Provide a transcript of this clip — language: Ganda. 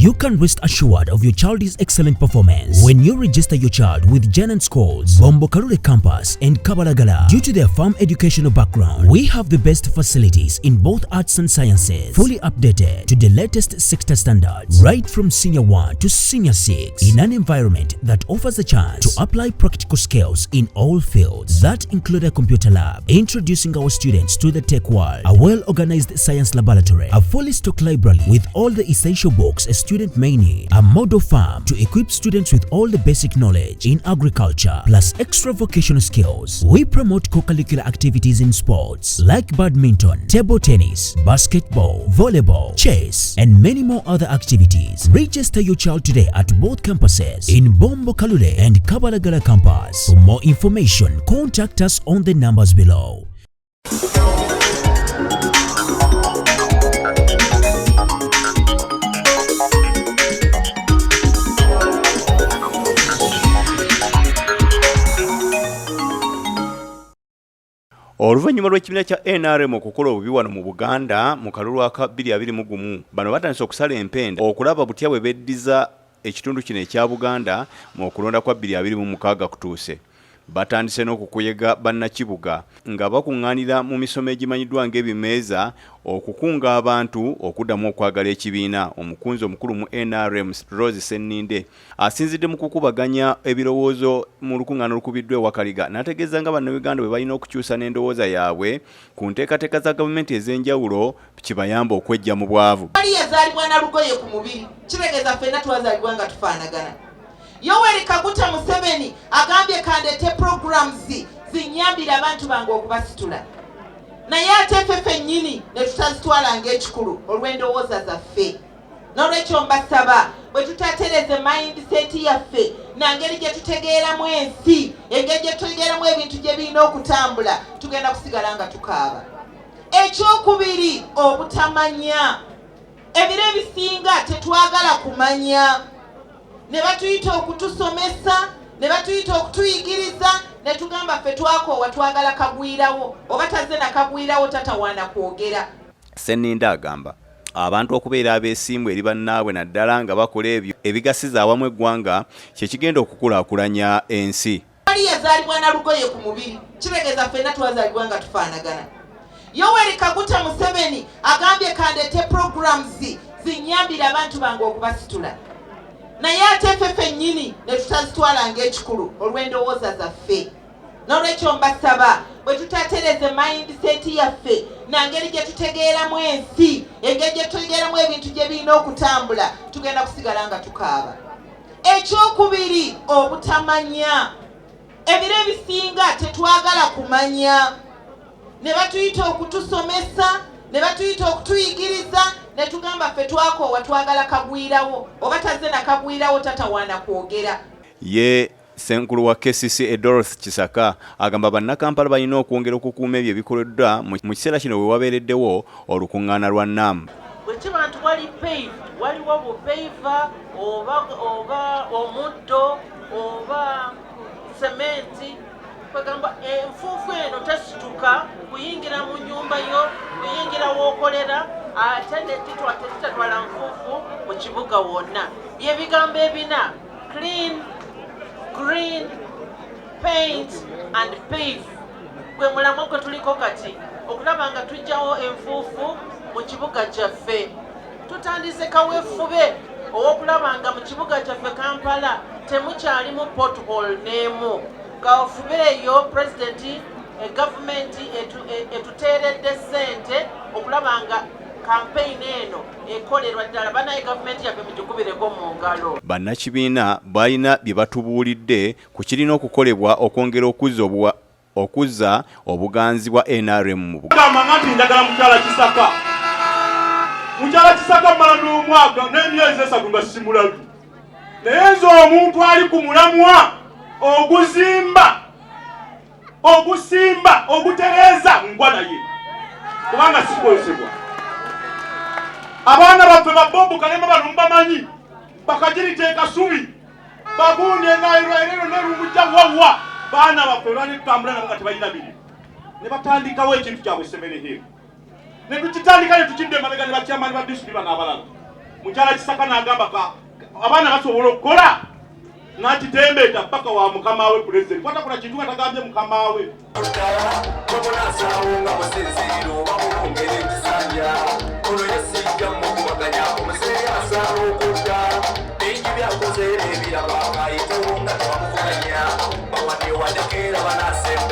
You can rest assured of your child's excellent performance when you register your child with Janan Schools, Bombo Kalule Campus and Kabalagala. Due to their firm educational background, we have the best facilities in both arts and sciences, fully updated to the latest sector standards, right from Senior 1 to Senior 6, in an environment that offers a chance to apply practical skills in all fields. That include a computer lab, introducing our students to the tech world, a well-organized science laboratory, a fully stocked library with all the essential books a student may need, a model farm to equip students with all the basic knowledge in agriculture, plus extra vocational skills. We promote co-curricular activities in sports like badminton, table tennis, basketball, volleyball, chess, and many more other activities. Register your child today at both campuses in Bombo Kalule and Kabalagala campus. For more information, contact us on the numbers below. Oluvannyuma lw'ekibiina kya NRM okukola obubi wano mu Buganda mu kalulu aka 2021 bano batandise okusala empenda okulaba butya bwe beddiza ekitundu kino ekya Buganda mu kulonda kwa 2026 kutuuse. Batandise n'okukuyega bannakibuga nga bakuŋŋaanira mu misomo egimanyiddwa ng'ebimeeza okukunga abantu okuddamu okwagala ekibiina. Omukunzi omukulu mu NRM Rose Sseninde asinzidde mu kukubaganya ebirowoozo mu lukuŋŋaana olukubiddwa ewakaliga n'ategeeza nga bannayuganda bwe balina okukyuusa n'endowooza yaabwe ku nteekateeka za gavumenti ez'enjawulo kibayamba okwejja mu bwavu. Ali yazaalibwa na lugoye ku mubiri kitegeeza ffenna twazaalibwa nga tufaanagana. Yoweri Kaguta Museveni agambye kandete programs zinyambira abantu bange okubasitula. Naye ate ffe ffennyini ne tutazitwala ng'ekikulu olw'endowooza zaffe. N'olwekyo mbasaba bwe tutatereze mindset yaffe nangeri gye tutegeeramu ensi, engeri gye tutegeeramu ebintu gye birina okutambula, tugenda kusigala nga tukaaba. Ekyokubiri, obutamanya. Ebiro ebisinga tetwagala kumanya. Ne batuyita okutusomesa, ne batuyita okutuyigiriza, ne tugamba ffe twakoowa twagala kagwirawo, oba tazze na kagwirawo tatawaana kwogera. Sseninde agamba abantu okubeera abeesimbu eri bannaabwe naddala nga bakola ebyo ebigasiza awamu eggwanga kye kigenda okukulaakulanya ensi. Ali yazaalibwa na lugoye ku mubiri kitegeeza ffenna twazaalibwa nga tufaanagana. Yoweri Kaguta Museveni agambye kandete programs zinyambira abantu bange okubasitula. Naye ate ffe ffennyini ne tutazitwala ng'ekikulu olw'endowooza zaffe. N'olwekyo mbasaba bwe tutatereze mindset yaffe nangeri gye tutegeeramu ensi, engeri gye tutegeeramu ebintu gye birina okutambula, tugenda kusigala nga tukaaba. Ekyokubiri, obutamanya. Ebiro ebisinga tetwagala kumanya. Ne batuyita okutusomesa, ne batuyita okutuyigiriza, ne tugamba ffe twakoowa twagala kagwirawo, oba tazze na kagwirawo tatawaana kwogera. Ye Senkulu wa KCC Dorothy Kisaka agamba bannakampala balina okwongera okukuuma ebyo ebikoleddwa mu kiseera kino we wabeereddewo olukuŋŋaana lwa NAM. Bwe kiba nti wali pave, waliwo bupeiva oba omuddo oba sementi, kwegamba enfuufu eno tesituka kuyingira mu nnyumba yo, kuyingira w'okolera, ate tetatwala nfuufu mu kibuga wonna. By'ebigambo ebina: clean, green, paint and pave. Gwe mulamwa gwe tuliko kati okulaba nga tujjawo enfuufu mu kibuga kyaffe. Tutandise kaweefube ow'okulaba nga mu kibuga kyaffe Kampala temukyalimu pothole n'emu. Kaweefube eyo pulezidenti gavumenti etuteeredde ssente okulaba nga campaign eno ekolerwa ddala banaye gavumenti yaffe mugikubireko mu ngalo. Bannakibiina balina bye batubuulidde ku kirina okukolebwa okwongera okuzza obuganzi bwa NRM mu Buganda. Nti njagala mukyala Kisaka. Mukyala Kisaka mmala n'omwaka n'emyezi 3 nga simulabi. Naye nze omuntu ali ku mulamwa ogusimba ogutereeza ngwa naye kubanga sikozebwa. Abaana baffe babombuka ne bano mbamanyi bakagiriteeka subi bagunde ng'airwairero n'erumujja wawa baana baffe balitambula nabo nga tebalina biri ne batandikawo ekintu kyabwe Semereheru ne tukitandika ne tukidde emabega ne bakyamaani ba disitulikiti bano abalala mukyala Kisaka n'agamba abaana basobola okukola n'akitembeeta paka wa mukama we pulezidenti kwatakola kintu nga tagambye mukama we Bawani wadekera banase